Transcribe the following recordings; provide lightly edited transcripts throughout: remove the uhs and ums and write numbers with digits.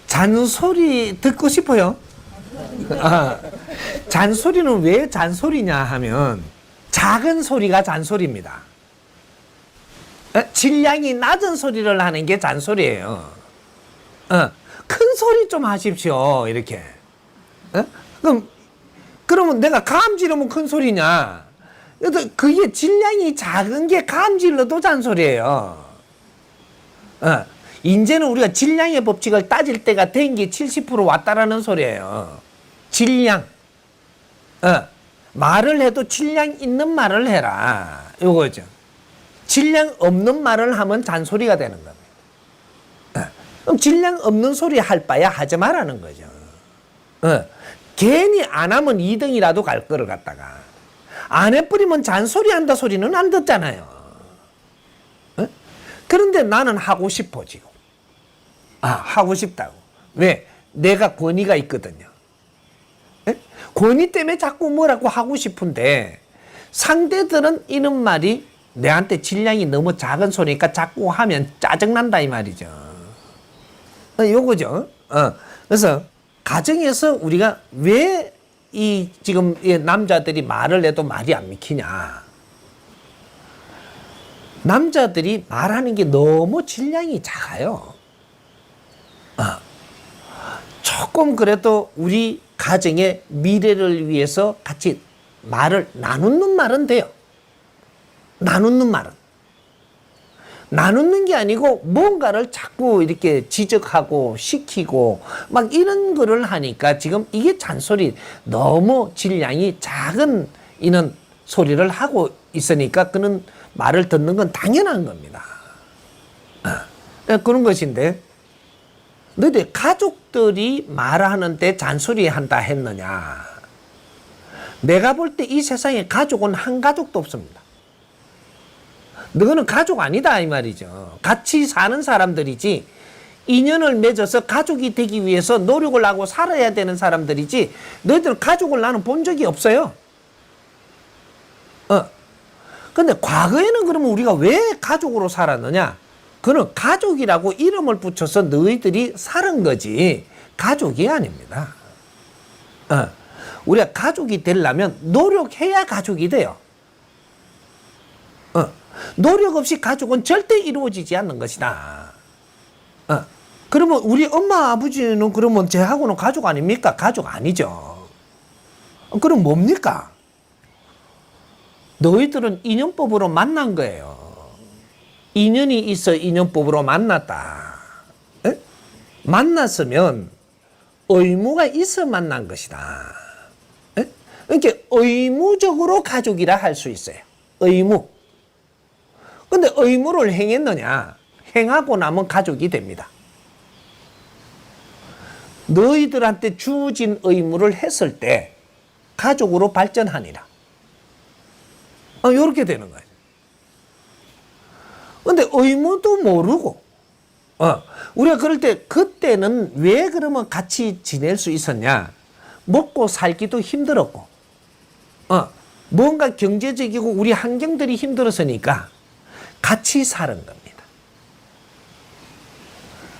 잔소리 듣고 싶어요? 잔소리는 왜 잔소리냐 하면 작은 소리가 잔소리입니다. 질량이 낮은 소리를 하는 게 잔소리예요. 큰 소리 좀 하십시오. 이렇게. 그러면 내가 감 지르면 큰 소리냐? 그게 질량이 작은 게 감 질러도 잔소리예요. 이제는 우리가 질량의 법칙을 따질 때가 된 게 70% 왔다라는 소리예요. 질량. 말을 해도 질량 있는 말을 해라. 요거죠. 질량 없는 말을 하면 잔소리가 되는 겁니다. 그럼 질량 없는 소리 할 바야 하지 말라는 거죠. 괜히 안 하면 2등이라도 갈 거를 갖다가 안 해버리면 잔소리 한다 소리는 안 듣잖아요. 그런데 나는 하고 싶어 지금. 하고 싶다고. 왜? 내가 권위가 있거든요. 권위 때문에 자꾸 뭐라고 하고 싶은데 상대들은 이런 말이 내한테 질량이 너무 작은 소리니까 자꾸 하면 짜증난다 이 말이죠. 요거죠. 그래서 가정에서 우리가 왜 이 지금 남자들이 말을 해도 말이 안 믿기냐. 남자들이 말하는 게 너무 질량이 작아요. 조금 그래도 우리 가정의 미래를 위해서 같이 말을 나누는 말은 돼요. 나누는 말은. 나누는 게 아니고 뭔가를 자꾸 이렇게 지적하고 시키고 막 이런 거를 하니까 지금 이게 잔소리 너무 질량이 작은 이런 소리를 하고 있으니까 그는 말을 듣는 건 당연한 겁니다. 그런 것인데 너희들 가족들이 말하는데 잔소리 한다 했느냐. 내가 볼 때 이 세상에 가족은 한 가족도 없습니다. 너는 가족 아니다 이 말이죠. 같이 사는 사람들이지 인연을 맺어서 가족이 되기 위해서 노력을 하고 살아야 되는 사람들이지 너희들은 가족을 나는 본 적이 없어요. 근데 과거에는 그러면 우리가 왜 가족으로 살았느냐? 그는 가족이라고 이름을 붙여서 너희들이 사는 거지 가족이 아닙니다. 우리가 가족이 되려면 노력해야 가족이 돼요. 노력 없이 가족은 절대 이루어지지 않는 것이다. 그러면 우리 엄마 아버지는 그러면 쟤하고는 가족 아닙니까? 가족 아니죠. 그럼 뭡니까? 너희들은 인연법으로 만난 거예요. 인연이 있어 인연법으로 만났다. 만났으면 의무가 있어 만난 것이다. 그러니까 의무적으로 가족이라 할 수 있어요. 의무. 근데 의무를 행했느냐? 행하고 나면 가족이 됩니다. 너희들한테 주어진 의무를 했을 때 가족으로 발전하니라. 이렇게 되는 거예요. 근데 의무도 모르고, 우리가 그럴 때 그때는 왜 그러면 같이 지낼 수 있었냐? 먹고 살기도 힘들었고, 뭔가 경제적이고 우리 환경들이 힘들었으니까 같이 사는 겁니다.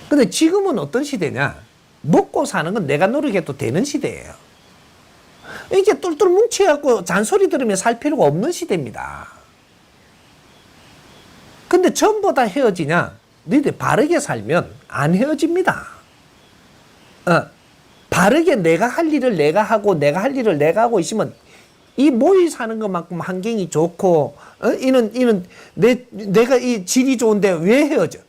근데 지금은 어떤 시대냐? 먹고 사는 건 내가 노력해도 되는 시대예요. 이렇게 똘똘 뭉쳐갖고 잔소리 들으며 살 필요가 없는 시대입니다. 근데 전부 다 헤어지냐? 너희들 바르게 살면 안 헤어집니다. 바르게 내가 할 일을 내가 하고 내가 할 일을 내가 하고 있으면 이 모이 사는 것만큼 환경이 좋고 내가 이 질이 좋은데 왜 헤어져?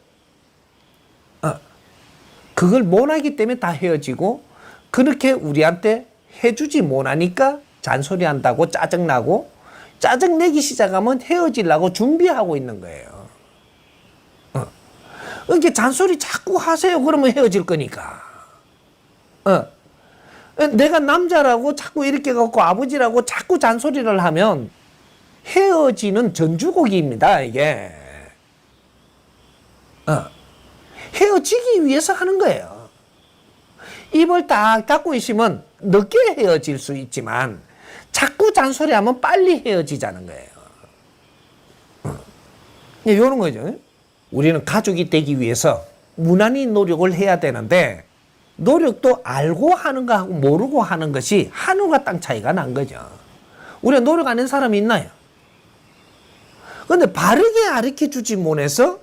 그걸 못하기 때문에 다 헤어지고 그렇게 우리한테 해주지 못하니까 잔소리한다고 짜증나고 짜증내기 시작하면 헤어지려고 준비하고 있는 거예요. 이렇게 잔소리 자꾸 하세요. 그러면 헤어질 거니까. 내가 남자라고 자꾸 이렇게 갖고 아버지라고 자꾸 잔소리를 하면 헤어지는 전주곡입니다, 이게. 헤어지기 위해서 하는 거예요. 입을 딱 닫고 있으면 늦게 헤어질 수 있지만 자꾸 잔소리하면 빨리 헤어지자는 거예요. 이런 거죠. 우리는 가족이 되기 위해서 무난히 노력을 해야 되는데 노력도 알고 하는 거하고 모르고 하는 것이 하늘과 땅 차이가 난 거죠. 우리가 노력 안 한 사람이 있나요? 그런데 바르게 가르쳐주지 못해서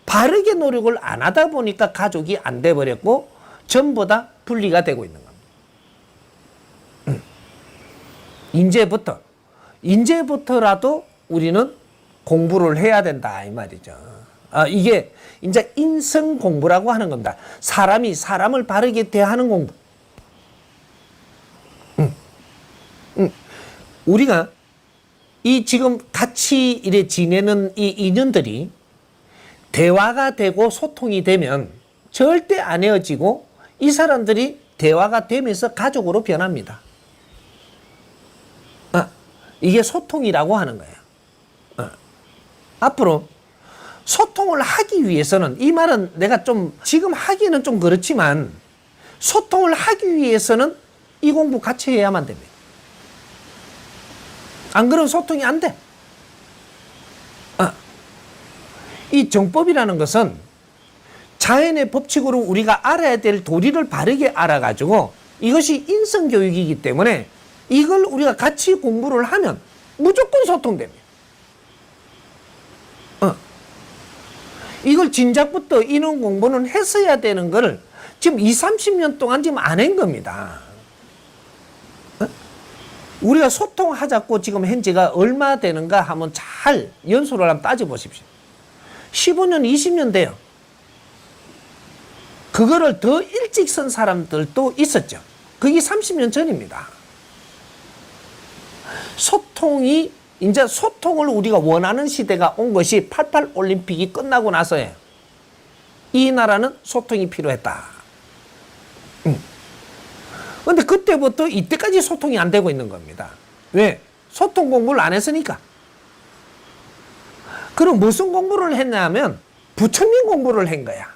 바르게 노력을 안 하다 보니까 가족이 안 돼버렸고 전부 다 분리가 되고 있는 겁니다. 이제부터라도 우리는 공부를 해야 된다 이 말이죠. 이게 이제 인성 공부라고 하는 겁니다. 사람이 사람을 바르게 대하는 공부. 우리가 이 지금 같이 이래 지내는 이 인연들이 대화가 되고 소통이 되면 절대 안 헤어지고 이 사람들이 대화가 되면서 가족으로 변합니다. 이게 소통이라고 하는 거예요. 앞으로 소통을 하기 위해서는, 이 말은 내가 좀 지금 하기는 좀 그렇지만 소통을 하기 위해서는 이 공부 같이 해야만 됩니다. 안 그러면 소통이 안 돼. 이 정법이라는 것은 자연의 법칙으로 우리가 알아야 될 도리를 바르게 알아가지고 이것이 인성교육이기 때문에 이걸 우리가 같이 공부를 하면 무조건 소통됩니다. 이걸 진작부터 인원 공부는 했어야 되는 걸 지금 20-30년 동안 지금 안 한 겁니다. 우리가 소통하자고 지금 현재가 얼마 되는가 하면 잘 연수를 한번 따져보십시오. 15년, 20년 돼요. 그거를 더 일찍 쓴 사람들도 있었죠. 그게 30년 전입니다. 이제 소통을 우리가 원하는 시대가 온 것이 88 올림픽이 끝나고 나서예요. 이 나라는 소통이 필요했다. 그런데 그때부터 이때까지 소통이 안 되고 있는 겁니다. 왜? 소통 공부를 안 했으니까. 그럼 무슨 공부를 했냐면 부처님 공부를 한 거야.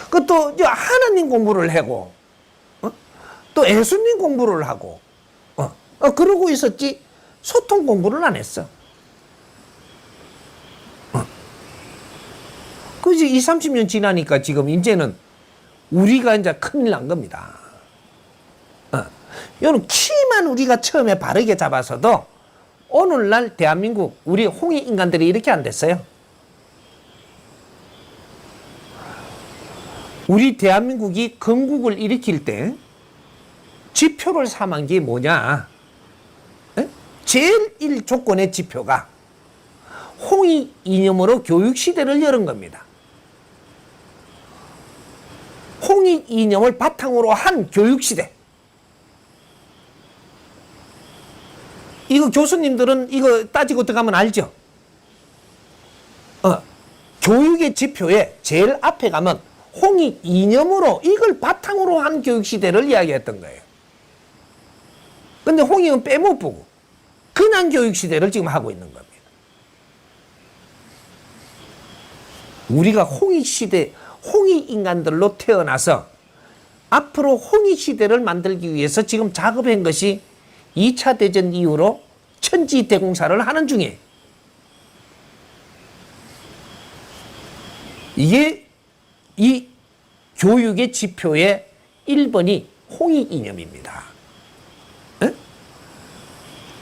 그것도 하나님 공부를 하고 또 예수님 공부를 하고 그러고 있었지 소통 공부를 안 했어. 그지 20-30년 지나니까 지금 이제는 우리가 이제 큰일 난 겁니다. 이런 키만 우리가 처음에 바르게 잡아서도 오늘날 대한민국 우리 홍익 인간들이 이렇게 안 됐어요. 우리 대한민국이 건국을 일으킬 때 지표를 삼은 게 뭐냐? 제일 1조건의 지표가 홍익 이념으로 교육시대를 열은 겁니다. 홍익 이념을 바탕으로 한 교육시대. 이거 교수님들은 이거 따지고 들어가면 알죠? 교육의 지표에 제일 앞에 가면 홍익 이념으로 이걸 바탕으로 한 교육시대를 이야기했던 거예요. 근데 홍익은 빼못 보고 그냥 교육시대를 지금 하고 있는 겁니다. 우리가 홍익시대, 홍익인간들로 태어나서 앞으로 홍익시대를 만들기 위해서 지금 작업한 것이 2차 대전 이후로 천지대공사를 하는 중이에요. 이게 이 교육의 지표의 1번이 홍익이념입니다.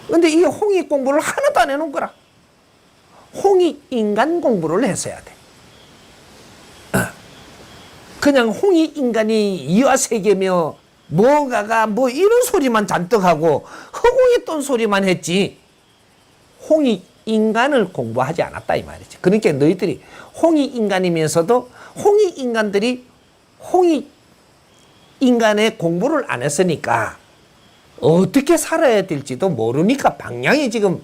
그런데 이 홍익 공부를 하나도 안 해놓은 거라. 홍익인간 공부를 했어야 돼. 그냥 홍익인간이 이와 세계며 뭐가가 뭐 이런 소리만 잔뜩 하고 허공에 소리만 했지 홍익인간을 공부하지 않았다 이 말이죠. 그러니까 너희들이 홍익인간이면서도 홍익인간들이 홍익인간의 공부를 안 했으니까 어떻게 살아야 될지도 모르니까 방향이 지금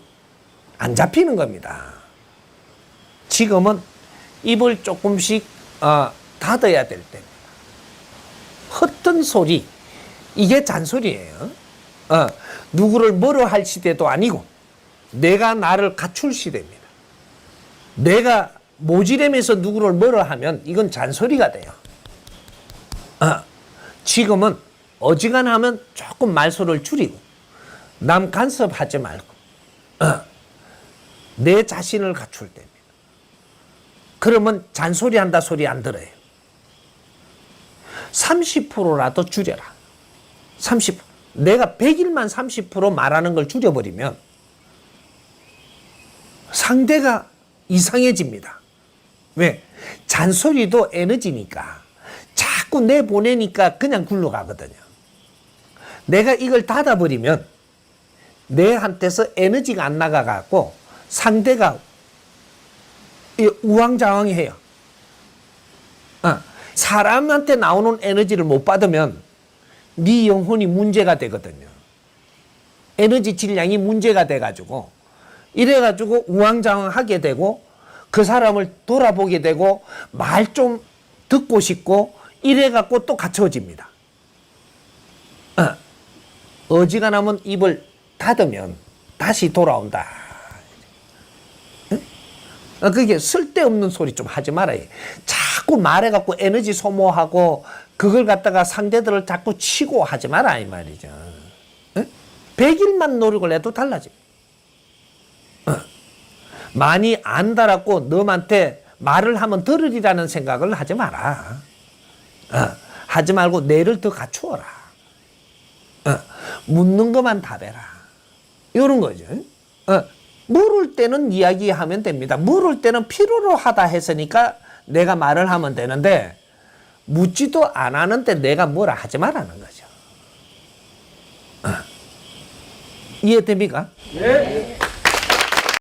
안 잡히는 겁니다. 지금은 입을 조금씩 닫아야 될 때입니다. 헛된 소리, 이게 잔소리예요. 누구를 뭐로 할 시대도 아니고 내가 나를 갖출 시대입니다. 내가 모지름에서 누구를 뭐로 하면 이건 잔소리가 돼요. 지금은 어지간하면 조금 말소를 줄이고 남 간섭하지 말고 내 자신을 갖출 때입니다. 그러면 잔소리 한다 소리 안 들어요. 30%라도 줄여라. 30%. 내가 100일만 30% 말하는 걸 줄여버리면 상대가 이상해집니다. 왜? 잔소리도 에너지니까 자꾸 내보내니까 그냥 굴러가거든요. 내가 이걸 닫아버리면 내한테서 에너지가 안 나가갖고 상대가 우왕좌왕해요. 사람한테 나오는 에너지를 못 받으면 네 영혼이 문제가 되거든요. 에너지 질량이 문제가 돼가지고 이래가지고 우왕좌왕하게 되고 그 사람을 돌아보게 되고 말 좀 듣고 싶고 이래갖고 또 갇혀집니다. 어지간하면 입을 닫으면 다시 돌아온다. 그게 쓸데없는 소리 좀 하지 말아요. 자꾸 말해갖고 에너지 소모하고 그걸 갖다가 상대들을 자꾸 치고 하지 마라 이 말이죠. 100일만 노력을 해도 달라져. 많이 안달았고 너한테 말을 하면 들으리라는 생각을 하지 마라. 하지 말고 뇌를 더 갖추어라. 묻는 것만 답해라. 이런 거죠. 물을 때는 이야기하면 됩니다. 물을 때는 필요로 하다 했으니까 내가 말을 하면 되는데 묻지도 안 하는데 내가 뭐라 하지 말라는 거죠. 이해됩니까? 네.